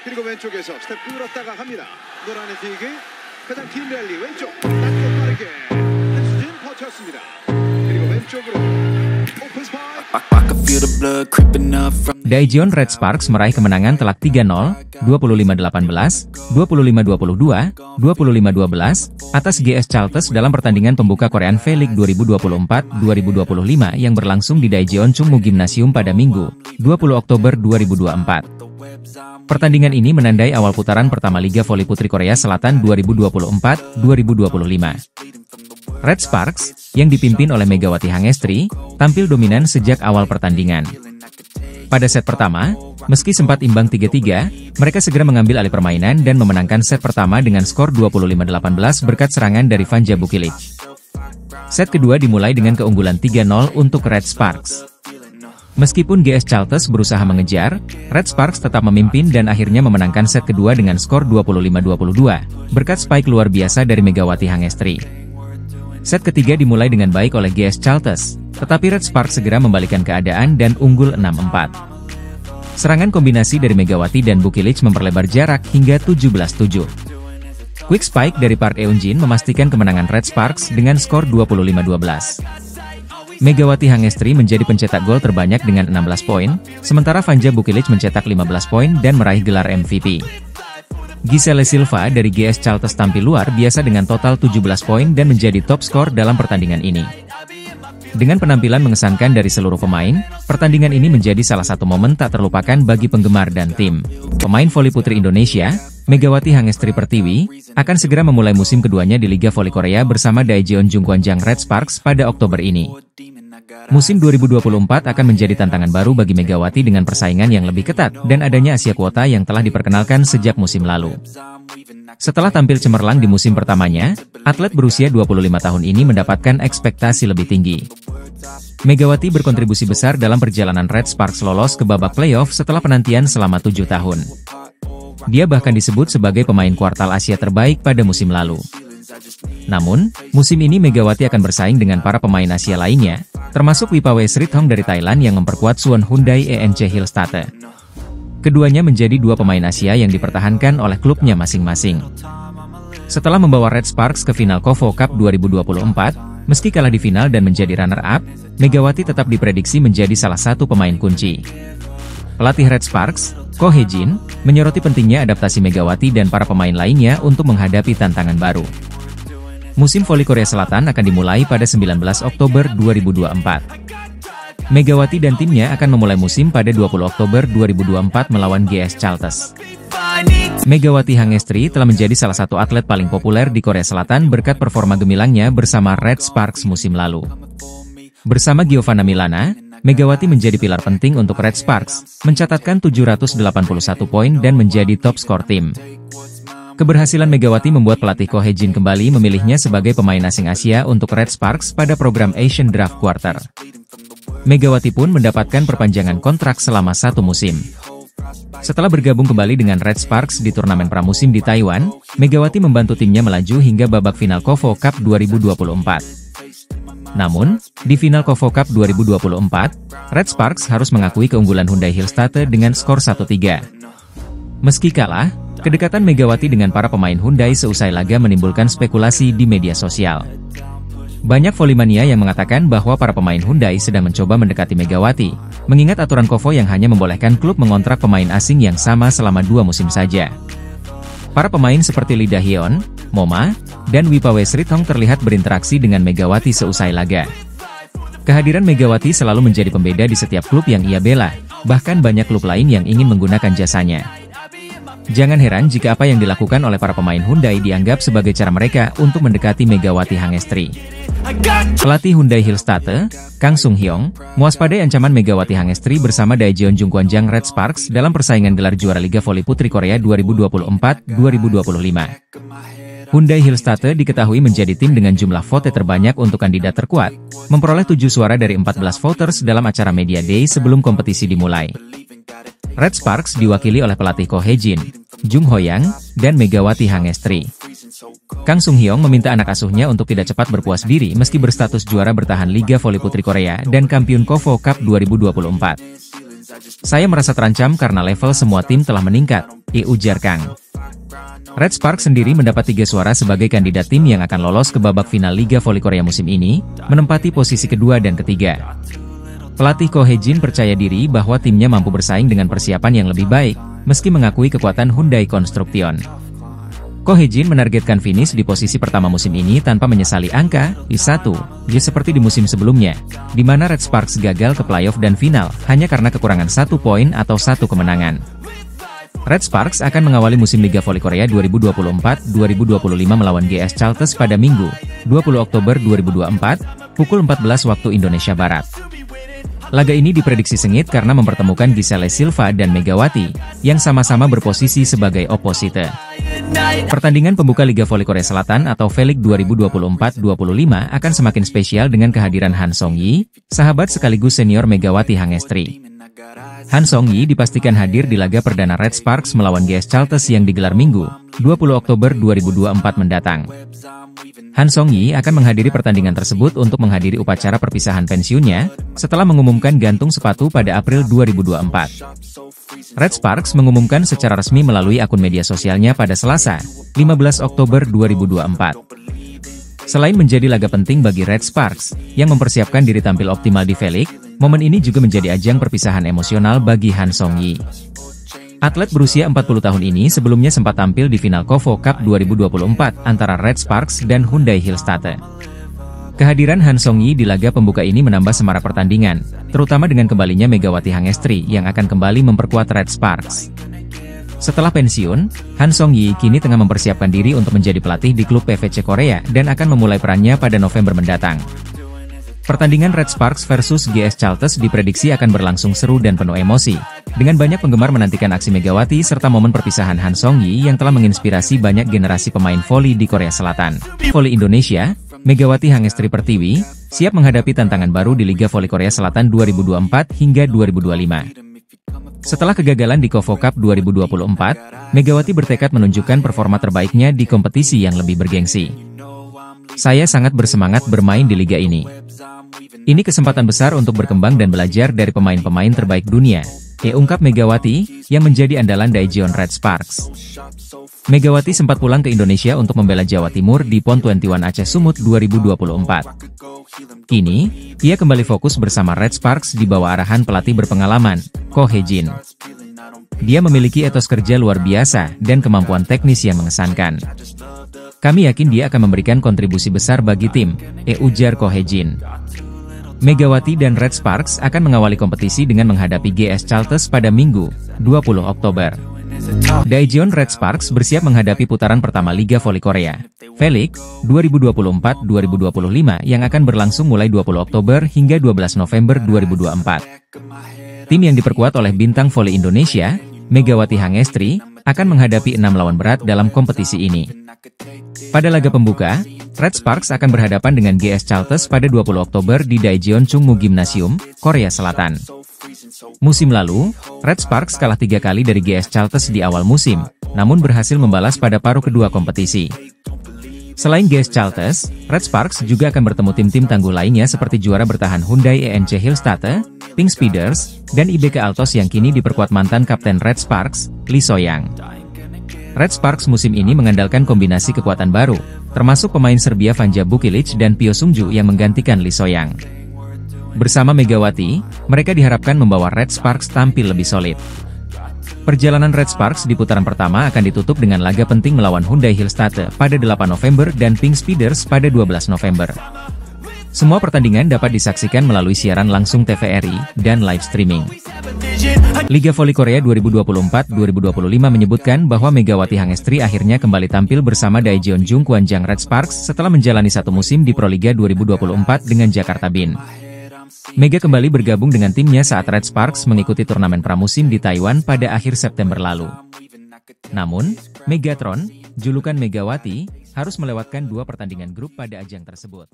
그리고 왼쪽에서 스텝 끌었다가 갑니다. 노란의 튀기, 그다음 긴 랠리 왼쪽 낮고 빠르게 한수진 버텼습니다. 그리고 왼쪽으로 오픈 스파이크. Daejeon Red Sparks meraih kemenangan telak 3-0, 25-18, 25-22, 25-12 atas GS Chalters dalam pertandingan pembuka Korean V-League 2024-2025 yang berlangsung di Daejeon Chungmu Gymnasium pada Minggu, 20 Oktober 2024. Pertandingan ini menandai awal putaran pertama Liga Voli Putri Korea Selatan 2024-2025. Red Sparks, yang dipimpin oleh Megawati Hangestri, tampil dominan sejak awal pertandingan. Pada set pertama, meski sempat imbang 3-3, mereka segera mengambil alih permainan dan memenangkan set pertama dengan skor 25-18 berkat serangan dari Vanja Bukilic. Set kedua dimulai dengan keunggulan 3-0 untuk Red Sparks. Meskipun GS Chalters berusaha mengejar, Red Sparks tetap memimpin dan akhirnya memenangkan set kedua dengan skor 25-22, berkat spike luar biasa dari Megawati Hangestri. Set ketiga dimulai dengan baik oleh GS Chalters, tetapi Red Sparks segera membalikan keadaan dan unggul 6-4. Serangan kombinasi dari Megawati dan Bukilic memperlebar jarak hingga 17-7. Quick spike dari Park Eun-jin memastikan kemenangan Red Sparks dengan skor 25-12. Megawati Hangestri menjadi pencetak gol terbanyak dengan 16 poin, sementara Vanja Bukilic mencetak 15 poin dan meraih gelar MVP. Giselle Silva dari GS Chalters tampil luar biasa dengan total 17 poin dan menjadi top skor dalam pertandingan ini. Dengan penampilan mengesankan dari seluruh pemain, pertandingan ini menjadi salah satu momen tak terlupakan bagi penggemar dan tim. Pemain voli putri Indonesia, Megawati Hangestri Pertiwi, akan segera memulai musim keduanya di Liga Voli Korea bersama Daejeon Jungkwanjang Red Sparks pada Oktober ini. Musim 2024 akan menjadi tantangan baru bagi Megawati dengan persaingan yang lebih ketat dan adanya Asia Kuota yang telah diperkenalkan sejak musim lalu. Setelah tampil cemerlang di musim pertamanya, atlet berusia 25 tahun ini mendapatkan ekspektasi lebih tinggi. Megawati berkontribusi besar dalam perjalanan Red Sparks lolos ke babak playoff setelah penantian selama 7 tahun. Dia bahkan disebut sebagai pemain kuartal Asia terbaik pada musim lalu. Namun, musim ini Megawati akan bersaing dengan para pemain Asia lainnya, termasuk Wipawe Srithong dari Thailand yang memperkuat Suwon Hyundai ENC Hillstatte. Keduanya menjadi dua pemain Asia yang dipertahankan oleh klubnya masing-masing. Setelah membawa Red Sparks ke final KOFO Cup 2024, meski kalah di final dan menjadi runner-up, Megawati tetap diprediksi menjadi salah satu pemain kunci. Pelatih Red Sparks, Ko Hye-jin, menyoroti pentingnya adaptasi Megawati dan para pemain lainnya untuk menghadapi tantangan baru. Musim voli Korea Selatan akan dimulai pada 19 Oktober 2024. Megawati dan timnya akan memulai musim pada 20 Oktober 2024 melawan GS Chalters. Megawati Hangestri telah menjadi salah satu atlet paling populer di Korea Selatan berkat performa gemilangnya bersama Red Sparks musim lalu. Bersama Giovanna Milana, Megawati menjadi pilar penting untuk Red Sparks, mencatatkan 781 poin dan menjadi top skor tim. Keberhasilan Megawati membuat pelatih Ko Hye-jin kembali memilihnya sebagai pemain asing Asia untuk Red Sparks pada program Asian Draft Quarter. Megawati pun mendapatkan perpanjangan kontrak selama 1 musim. Setelah bergabung kembali dengan Red Sparks di turnamen pramusim di Taiwan, Megawati membantu timnya melaju hingga babak final KOFO Cup 2024. Namun, di final KOFO Cup 2024, Red Sparks harus mengakui keunggulan Hyundai Hillstatte dengan skor 1-3. Meski kalah, kedekatan Megawati dengan para pemain Hyundai seusai laga menimbulkan spekulasi di media sosial. Banyak volimania yang mengatakan bahwa para pemain Hyundai sedang mencoba mendekati Megawati, mengingat aturan KOFO yang hanya membolehkan klub mengontrak pemain asing yang sama selama 2 musim saja. Para pemain seperti Lee Da-hyun, Moma, dan Wipawe Srithong terlihat berinteraksi dengan Megawati seusai laga. Kehadiran Megawati selalu menjadi pembeda di setiap klub yang ia bela, bahkan banyak klub lain yang ingin menggunakan jasanya. Jangan heran jika apa yang dilakukan oleh para pemain Hyundai dianggap sebagai cara mereka untuk mendekati Megawati Hangestri. Pelatih Hyundai Hillstatte, Kang Sung-hyong, mewaspadai ancaman Megawati Hangestri bersama Daejeon Jungkwanjang Red Sparks dalam persaingan gelar juara Liga Voli Putri Korea 2024-2025. Hyundai Hillstatte diketahui menjadi tim dengan jumlah vote terbanyak untuk kandidat terkuat, memperoleh 7 suara dari 14 voters dalam acara Media Day sebelum kompetisi dimulai. Red Sparks diwakili oleh pelatih Ko Hye-jin, Jung Ho-yang, dan Megawati Hangestri. Kang Sung-hyong meminta anak asuhnya untuk tidak cepat berpuas diri meski berstatus juara bertahan Liga Voli Putri Korea dan kampiun KOFO Cup 2024. Saya merasa terancam karena level semua tim telah meningkat, ujar Kang. Red Sparks sendiri mendapat 3 suara sebagai kandidat tim yang akan lolos ke babak final Liga Voli Korea musim ini, menempati posisi kedua dan ketiga. Pelatih Ko Hye-jin percaya diri bahwa timnya mampu bersaing dengan persiapan yang lebih baik, meski mengakui kekuatan Hyundai Construction. Ko Hye-jin menargetkan finish di posisi pertama musim ini tanpa menyesali angka I1, seperti di musim sebelumnya, di mana Red Sparks gagal ke playoff dan final hanya karena kekurangan 1 poin atau 1 kemenangan. Red Sparks akan mengawali musim Liga Voli Korea 2024-2025 melawan GS Chalters pada Minggu, 20 Oktober 2024, pukul 14 waktu Indonesia Barat. Laga ini diprediksi sengit karena mempertemukan Giselle Silva dan Megawati, yang sama-sama berposisi sebagai oposite. Pertandingan pembuka Liga Voli Korea Selatan atau V-League 2024-25 akan semakin spesial dengan kehadiran Han Song-yi, sahabat sekaligus senior Megawati Hangestri. Han Song-yi dipastikan hadir di laga perdana Red Sparks melawan GS Chalters yang digelar Minggu, 20 Oktober 2024 mendatang. Han Song-yi akan menghadiri pertandingan tersebut untuk menghadiri upacara perpisahan pensiunnya, setelah mengumumkan gantung sepatu pada April 2024. Red Sparks mengumumkan secara resmi melalui akun media sosialnya pada Selasa, 15 Oktober 2024. Selain menjadi laga penting bagi Red Sparks, yang mempersiapkan diri tampil optimal di V-League, momen ini juga menjadi ajang perpisahan emosional bagi Han Song-yi. Atlet berusia 40 tahun ini sebelumnya sempat tampil di final KOFO Cup 2024 antara Red Sparks dan Hyundai Hillstatte. Kehadiran Han Song-yi di laga pembuka ini menambah semarak pertandingan, terutama dengan kembalinya Megawati Hangestri yang akan kembali memperkuat Red Sparks. Setelah pensiun, Han Song-yi kini tengah mempersiapkan diri untuk menjadi pelatih di klub PVC Korea dan akan memulai perannya pada November mendatang. Pertandingan Red Sparks versus GS Chalters diprediksi akan berlangsung seru dan penuh emosi, dengan banyak penggemar menantikan aksi Megawati serta momen perpisahan Han Song-yi yang telah menginspirasi banyak generasi pemain voli di Korea Selatan. Voli Indonesia, Megawati Hangestri Pertiwi, siap menghadapi tantangan baru di Liga Voli Korea Selatan 2024 hingga 2025. Setelah kegagalan di KOFO Cup 2024, Megawati bertekad menunjukkan performa terbaiknya di kompetisi yang lebih bergengsi. Saya sangat bersemangat bermain di liga ini. Ini kesempatan besar untuk berkembang dan belajar dari pemain-pemain terbaik dunia, ungkap Megawati, yang menjadi andalan Daejeon Red Sparks. Megawati sempat pulang ke Indonesia untuk membela Jawa Timur di PON 21 Aceh Sumut 2024. Kini, ia kembali fokus bersama Red Sparks di bawah arahan pelatih berpengalaman, Ko Hye-jin. Dia memiliki etos kerja luar biasa dan kemampuan teknis yang mengesankan. Kami yakin dia akan memberikan kontribusi besar bagi tim, ujar Ko Hye-jin. Megawati dan Red Sparks akan mengawali kompetisi dengan menghadapi GS Chalters pada Minggu, 20 Oktober. Daejeon Red Sparks bersiap menghadapi putaran pertama Liga Voli Korea, V-League 2024-2025 yang akan berlangsung mulai 20 Oktober hingga 12 November 2024. Tim yang diperkuat oleh bintang voli Indonesia, Megawati Hangestri, akan menghadapi 6 lawan berat dalam kompetisi ini. Pada laga pembuka, Red Sparks akan berhadapan dengan GS Chalters pada 20 Oktober di Daejeon Chungmu Gymnasium, Korea Selatan. Musim lalu, Red Sparks kalah 3 kali dari GS Chalters di awal musim, namun berhasil membalas pada paruh kedua kompetisi. Selain GS Chalters, Red Sparks juga akan bertemu tim-tim tangguh lainnya seperti juara bertahan Hyundai ENC Hillstatte, Pink Speeders, dan IBK Altos yang kini diperkuat mantan kapten Red Sparks, Lee So-young. Red Sparks musim ini mengandalkan kombinasi kekuatan baru, termasuk pemain Serbia Vanja Bukilic dan Pio Sungju yang menggantikan Lee So-young. Bersama Megawati, mereka diharapkan membawa Red Sparks tampil lebih solid. Perjalanan Red Sparks di putaran pertama akan ditutup dengan laga penting melawan Hyundai Hillstatte pada 8 November dan Pink Speeders pada 12 November. Semua pertandingan dapat disaksikan melalui siaran langsung TVRI dan live streaming. Liga Voli Korea 2024-2025 menyebutkan bahwa Megawati Hangestri akhirnya kembali tampil bersama Daejeon Jungkwanjang Red Sparks setelah menjalani 1 musim di Proliga 2024 dengan Jakarta Bin. Mega kembali bergabung dengan timnya saat Red Sparks mengikuti turnamen pramusim di Taiwan pada akhir September lalu. Namun, Megatron, julukan Megawati, harus melewatkan 2 pertandingan grup pada ajang tersebut.